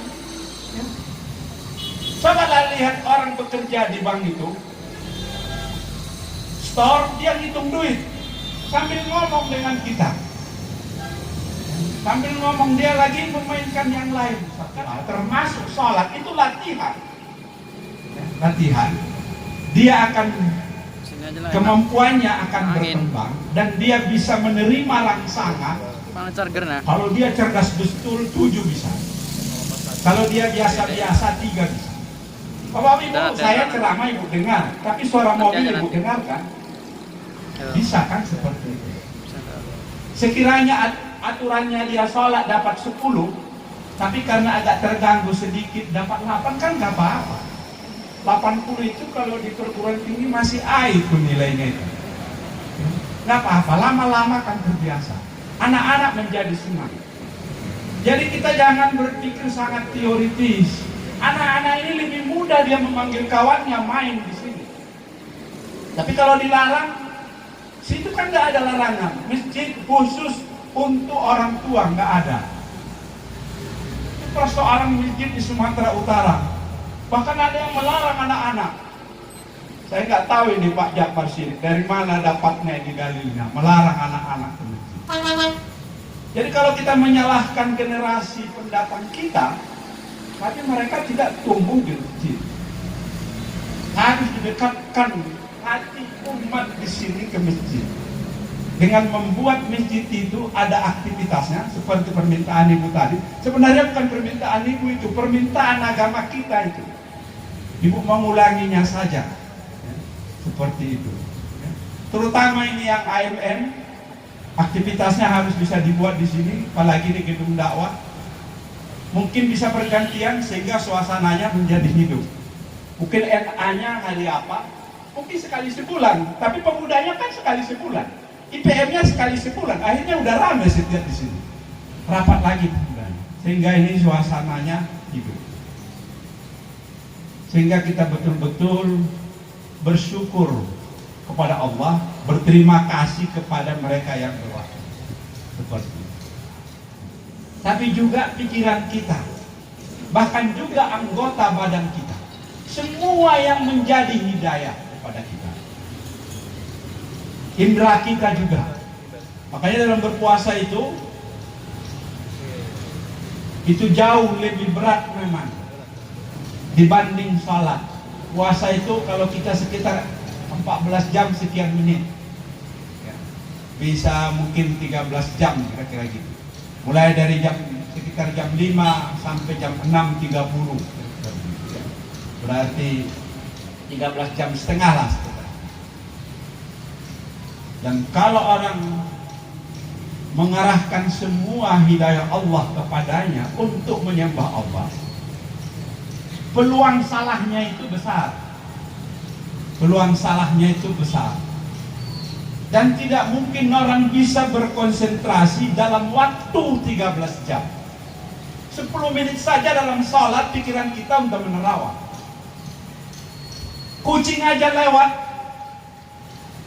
Coba lihat orang bekerja di bank itu, store, dia hitung duit sambil ngomong dengan kita. Sambil ngomong dia lagi memainkan yang lain, termasuk sholat, itu latihan. Latihan, dia akan, kemampuannya akan berkembang dan dia bisa menerima rangsangan. Kalau dia cerdas betul 7 bisa. Kalau dia biasa-biasa 3 bisa. Bapak Ibu, saya ceramah Ibu dengar, tapi suara mobil Ibu dengar kan? Bisa kan seperti itu. Sekiranya aturannya dia sholat dapat 10, tapi karena agak terganggu sedikit dapat 8, kan nggak apa-apa. 80 itu kalau di perguruan tinggi masih A itu nilainya itu. Nggak apa-apa, lama-lama kan terbiasa. Anak-anak menjadi semangat. Jadi kita jangan berpikir sangat teoritis. Anak-anak ini lebih mudah dia memanggil kawannya main di sini. Tapi kalau dilarang, situ kan nggak ada larangan. Masjid khusus untuk orang tua nggak ada. Itu persoalan masjid di Sumatera Utara. Bahkan ada yang melarang anak-anak. Saya nggak tahu ini Pak Jafar Syirik dari mana dapatnya di dalilnya melarang anak-anak ke masjid. Jadi kalau kita menyalahkan generasi pendatang kita, tapi mereka tidak tumbuh di masjid. Harus didekatkan hati umat di sini ke masjid. Dengan membuat masjid itu ada aktivitasnya seperti permintaan Ibu tadi. Sebenarnya bukan permintaan Ibu itu, permintaan agama kita itu. Ibu mengulanginya saja. Ya, seperti itu. Ya. Terutama ini yang AMN, aktivitasnya harus bisa dibuat di sini, apalagi di gedung dakwah. Mungkin bisa bergantian sehingga suasananya menjadi hidup. Mungkin NA-nya hari apa? Mungkin sekali sebulan, tapi pemudanya kan sekali sebulan. IPM-nya sekali sebulan, akhirnya udah ramai setiap di sini. Rapat lagi pemudanya, sehingga ini suasananya hidup. Sehingga kita betul-betul bersyukur kepada Allah, berterima kasih kepada mereka yang berwaktu. Seperti itu. Tapi juga pikiran kita, bahkan juga anggota badan kita, semua yang menjadi hidayah kepada kita. Indra kita juga. Makanya dalam berpuasa itu jauh lebih berat memang dibanding sholat. Puasa itu kalau kita sekitar 14 jam sekian menit, bisa mungkin 13 jam kira-kira gitu. Mulai dari sekitar jam 5 sampai jam 6.30. Berarti 13 jam setengah lah. Dan kalau orang mengarahkan semua hidayah Allah kepadanya untuk menyembah Allah, peluang salahnya itu besar. Peluang salahnya itu besar. Dan tidak mungkin orang bisa berkonsentrasi dalam waktu 13 jam. 10 menit saja dalam sholat pikiran kita udah menerawang. Kucing aja lewat,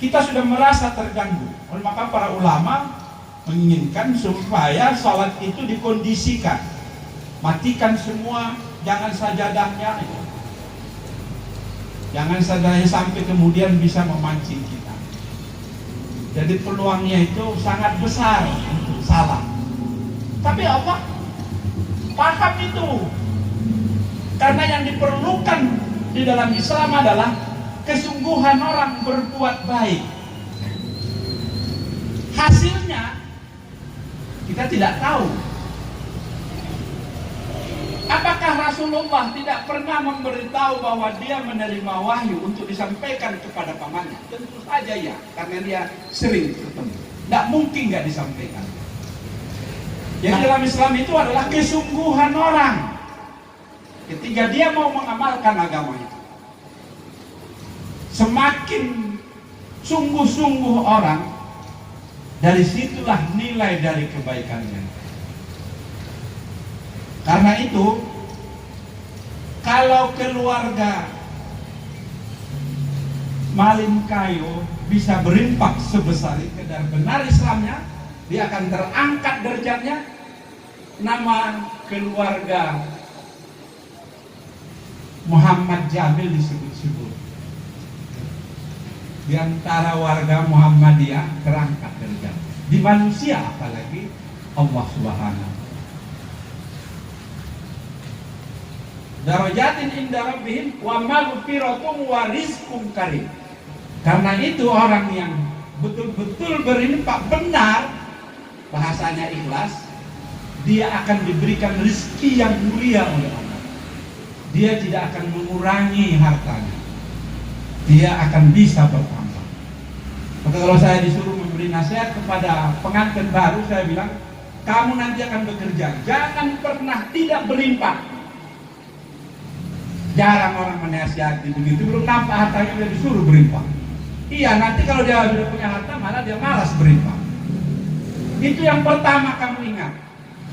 kita sudah merasa terganggu. Oleh maka para ulama menginginkan supaya sholat itu dikondisikan. Matikan semua, jangan sajadahnya. Jangan sajadahnya sampai kemudian bisa memancing kita. Jadi peluangnya itu sangat besar untuk salah. Tapi Allah paham itu. Karena yang diperlukan di dalam Islam adalah kesungguhan orang berbuat baik. Hasilnya kita tidak tahu. Apakah Rasulullah tidak pernah memberitahu bahwa dia menerima wahyu untuk disampaikan kepada pamannya? Tentu saja ya, karena dia sering ketemu. Tidak mungkin nggak disampaikan. Jadi dalam Islam itu adalah kesungguhan orang ketika dia mau mengamalkan agama itu. Semakin sungguh-sungguh orang, dari situlah nilai dari kebaikannya. Karena itu, kalau keluarga Malim Kayo bisa berimpak sebesar itu dan benar Islamnya, dia akan terangkat derajatnya. Nama keluarga Muhammad Jamil disebut-sebut. Di antara warga Muhammadiyah terangkat derajat. Di manusia apalagi Allah Subhanahu. Darajatin inda rabbihim wa maghfiratun wa rizqun karim. Karena itu orang yang betul-betul berimpak benar, bahasanya ikhlas, dia akan diberikan rezeki yang mulia oleh Allah. Dia tidak akan mengurangi hartanya. Dia akan bisa bertambah. Maka kalau saya disuruh memberi nasihat kepada pengantin baru, saya bilang, kamu nanti akan bekerja, jangan pernah tidak berlimpah. Jarang orang menasihati begitu, belum nampak hartanya udah disuruh berlimpah. Iya, nanti kalau dia sudah punya harta malah dia malas berlimpah. Itu yang pertama kamu ingat,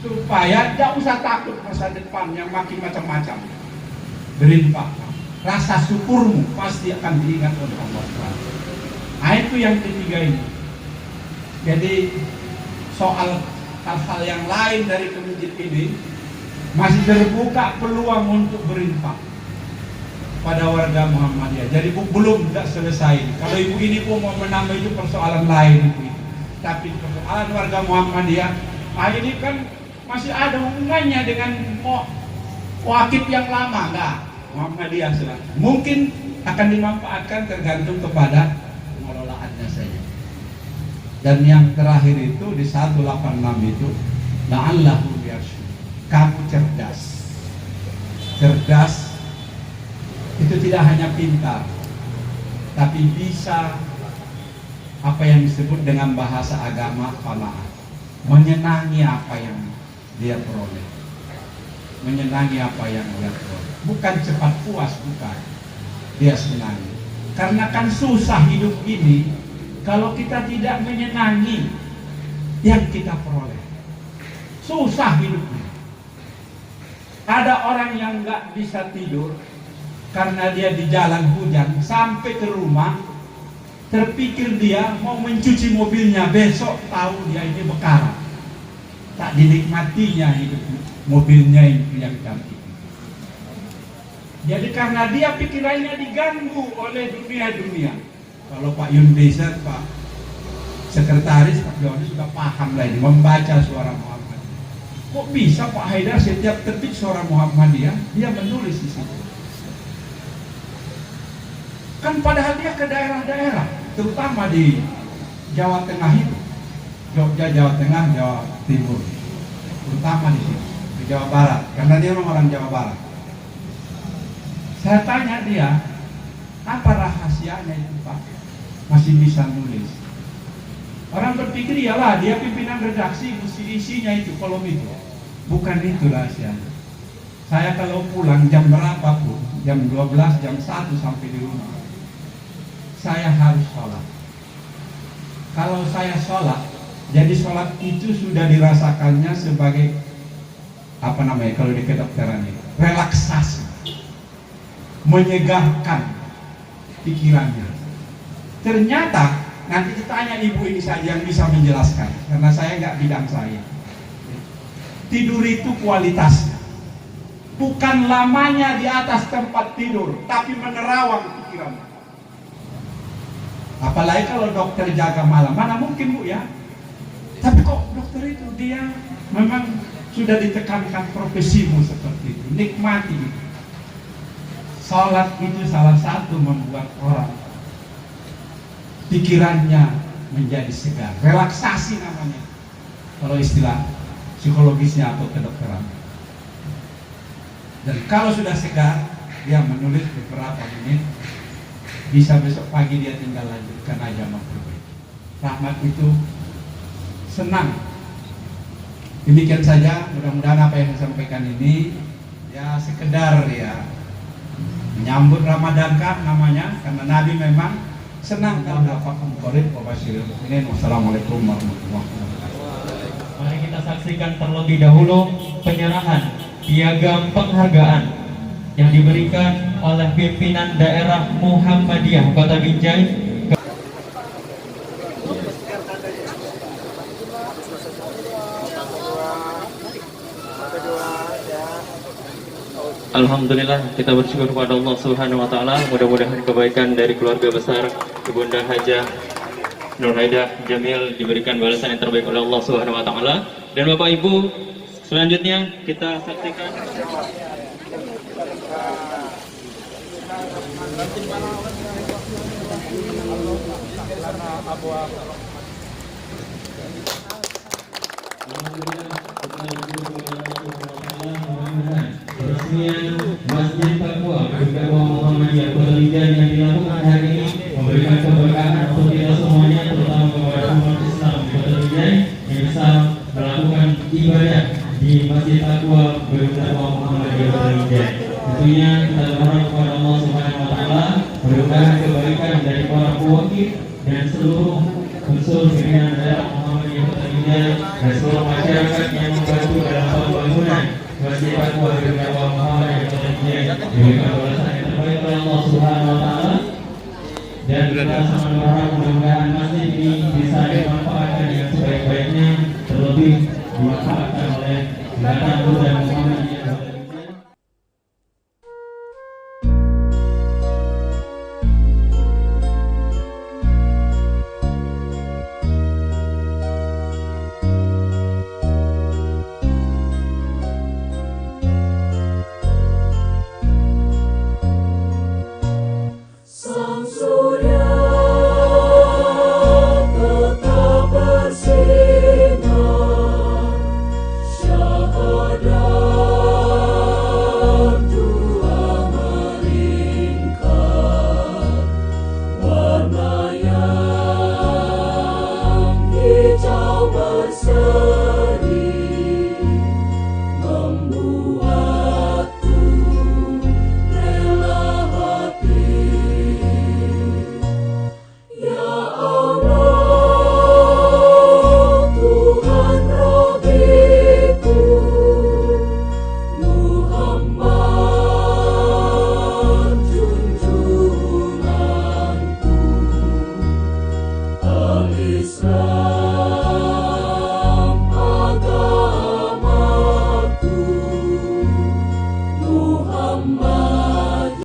supaya tidak usah takut masa depan yang makin macam-macam. Berlimpah, rasa syukurmu pasti akan diingat oleh Allah SWT. Nah itu yang ketiga ini. Jadi soal hal-hal yang lain dari ke masjid ini masih terbuka peluang untuk berinfak pada warga Muhammadiyah. Jadi belum tidak selesai. Kalau ibu ini pun mau menambah itu persoalan lain itu. Tapi persoalan warga Muhammadiyah, ini kan masih ada hubungannya dengan wakif yang lama, enggak? Muhammadiyah silahkan. Mungkin akan dimanfaatkan tergantung kepada pengelolaannya saja. Dan yang terakhir itu di 186 itu, la'allahu yarsyud. Kamu cerdas. Cerdas itu tidak hanya pintar, tapi bisa apa yang disebut dengan bahasa agama qanaah, menyenangi apa yang dia peroleh, menyenangi apa yang dia peroleh. Bukan cepat puas, bukan, dia senangi. Karena kan susah hidup ini kalau kita tidak menyenangi yang kita peroleh. Susah hidupnya. Ada orang yang nggak bisa tidur karena dia di jalan hujan, sampai ke rumah terpikir dia mau mencuci mobilnya, besok tahu dia ini bekarat. Tak dinikmatinya hidup mobilnya itu yang cantik. Jadi karena dia pikirannya diganggu oleh dunia-dunia. Kalau Pak Yundeser, Pak Sekretaris, Pak Joni sudah paham lah ini, membaca suara Muhammad. Kok bisa Pak Haidar setiap terbit suara Muhammadiyah, dia menulis di situ. Kan padahal dia ke daerah-daerah, terutama di Jawa Tengah itu, Jogja, Jawa Tengah, Jawa Timur, terutama di sini, di Jawa Barat, karena dia memang orang Jawa Barat. Saya tanya dia, apa rahasianya itu Pak? Masih bisa nulis. Orang berpikir iyalah dia pimpinan redaksi, mesti isinya itu kolom itu. Bukan itu rahasianya. Saya kalau pulang jam berapapun, jam 12, jam 1 sampai di rumah, saya harus sholat. Kalau saya sholat, jadi sholat itu sudah dirasakannya sebagai apa namanya kalau di kedokteran ini, relaksasi, menyegarkan pikirannya. Ternyata nanti ditanya ibu ini saja yang bisa menjelaskan, karena saya nggak bidang saya. Tidur itu kualitasnya bukan lamanya di atas tempat tidur, tapi menerawang pikiran. Apalagi kalau dokter jaga malam, mana mungkin Bu ya. Tapi kok dokter itu dia memang sudah ditekankan profesimu seperti itu, nikmati. Salat itu salah satu membuat orang pikirannya menjadi segar, relaksasi namanya kalau istilah psikologisnya atau kedokteran. Dan kalau sudah segar, dia menulis beberapa menit, bisa besok pagi dia tinggal lanjutkan aja memperbaiki. Rahmat itu senang. Demikian saja, mudah-mudahan apa yang saya sampaikan ini ya sekedar ya menyambut Ramadan kan namanya, karena Nabi memang senang kalau dapakum qorib wa basyiril mu'minin. Wassalamualaikum warahmatullahi wabarakatuh. Mari kita saksikan terlebih dahulu penyerahan piagam penghargaan yang diberikan oleh pimpinan daerah Muhammadiyah Kota Binjai. Alhamdulillah, kita bersyukur kepada Allah Subhanahu wa taala. Mudah-mudahan kebaikan dari keluarga besar Ibunda Hajah Nur Haidah Jamil diberikan balasan yang terbaik oleh Allah Subhanahu wa taala. Dan Bapak Ibu, selanjutnya kita saksikan peresmian Masjid Taqwa Dakwah Muhammadiyah Kota Binjai yang dilakukan hari ini, memberikan keberkahan untuk kita semuanya, terutama kepada umat Islam di Kota Binjai yang bisa melakukan ibadah di Masjid Taqwa Dakwah Muhammadiyah Kota Binjai. Tentunya kita berharap kepada Allah Subhanahu wa taala, mudah-mudahan kebaikan dari para pewakil dan seluruh unsur pimpinan daerah Muhammadiyah Kota Binjai dan seluruh masyarakat yang membantu dalam pembangunan Masjid Taqwa Dakwah Muhammadiyah Kota Binjai diberikan balasan yang terbaik oleh Allah Subhanahu wa taala. Dan kita sangat berharap mudah-mudahan masjid ini bisa dimanfaatkan dengan sebaik-baiknya, terlebih dimanfaatkan oleh Daerah dan Muhammadiyah Kota Binjai. Islam.